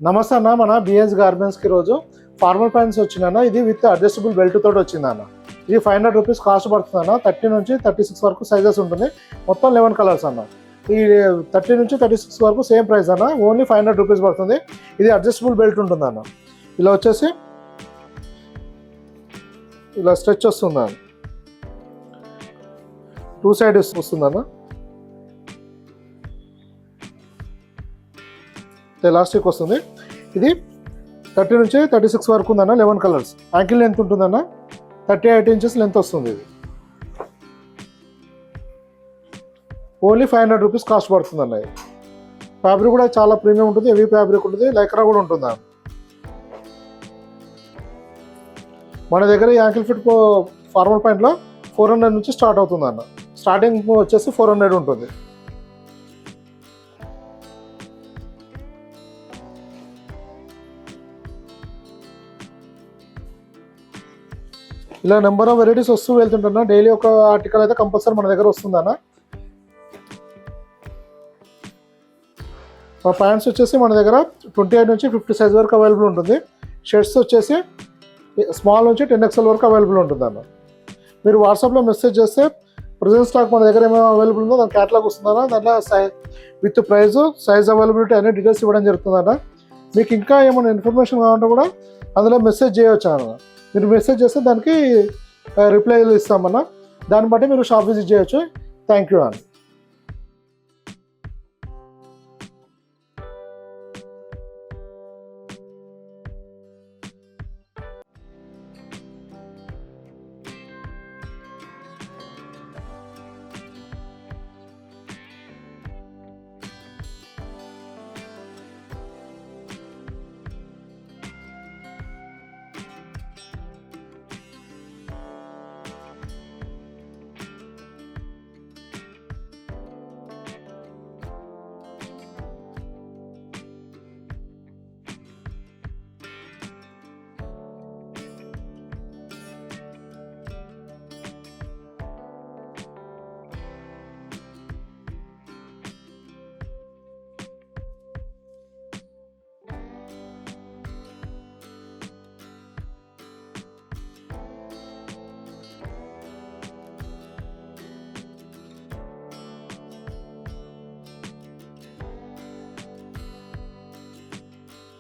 నమస్తే అన్న, మన బిఎస్ గార్మెంట్స్కి రోజు ఫార్మల్ ప్యాంట్స్ వచ్చిందన్న. ఇది విత్ అడ్జస్టబుల్ బెల్ట్ తోటి వచ్చిందన్న. ఇది 500 రూపీస్ కాస్ట్ పడుతుంది అన్న. 30 నుంచి 36 వరకు సైజెస్ ఉంటుంది. మొత్తం 11 కలర్స్ అన్న. ఈ 30 నుంచి 36 వరకు సేమ్ ప్రైస్ అన్న. ఓన్లీ 500 రూపీస్ పడుతుంది. ఇది అడ్జస్టబుల్ బెల్ట్ ఉంటుంది అన్న. ఇలా వచ్చేసి ఇలా స్ట్రెచ్ వస్తుంది అన్న. 2 సైడ్ వస్తుందన్న. ఎలాస్టిక్ వస్తుంది. ఇది 30 నుంచి 36 వరకు ఉందన్న. 11 కలర్స్. యాంకిల్ లెంత్ ఉంటుందన్న. 38 ఇంచెస్ లెంత్ వస్తుంది. ఇది ఓన్లీ 500 రూపీస్ కాస్ట్ పడుతుందన్న. ఇది ఫ్యాబ్రిక్ కూడా చాలా ప్రీమియం ఉంటుంది. హెవీ ఫ్యాబ్రిక్ ఉంటుంది. లైక్రా కూడా ఉంటుంది. మన దగ్గర ఈ యాంకిల్ ఫిట్ ఫార్మల్ ప్యాంట్లో 400 నుంచి స్టార్ట్ అవుతుంది అన్న. స్టార్టింగ్ వచ్చేసి 400 ఉంటుంది. ఇలా నెంబర్ ఆఫ్ వెరైటీస్ వస్తూ వెళ్తుంటున్నా. డైలీ ఒక ఆర్టికల్ అయితే కంపల్సరీ మన దగ్గర వస్తుందన్న. మా ప్యాంట్స్ వచ్చేసి మన దగ్గర 28 నుంచి 50 సైజ్ వరకు అవైలబుల్ ఉంటుంది. షర్ట్స్ వచ్చేసి స్మాల్ నుంచి 10XL వరకు అవైలబుల్ ఉంటుంది అన్న. మీరు వాట్సాప్లో మెసేజ్ చేస్తే ప్రజెంట్ స్టాక్ మన దగ్గర ఏమేమి అవైలబుల్ ఉందో దాని క్యాటలాగ్ వస్తుందన్న. దాంట్లో విత్ ప్రైస్, సైజ్ అవైలబిలిటీ అనే డీటెయిల్స్ ఇవ్వడం జరుగుతుందన్న. మీకు ఇంకా ఏమైనా ఇన్ఫర్మేషన్ కావాలంటే కూడా అందులో మెసేజ్ చేయవచ్చు అన్న. మీరు మెసేజ్ చేస్తే దానికి రిప్లైలు ఇస్తామన్నా. దాన్ని బట్టి మీరు షాప్ విజిట్ చేయొచ్చు. థ్యాంక్ యూ అన్న.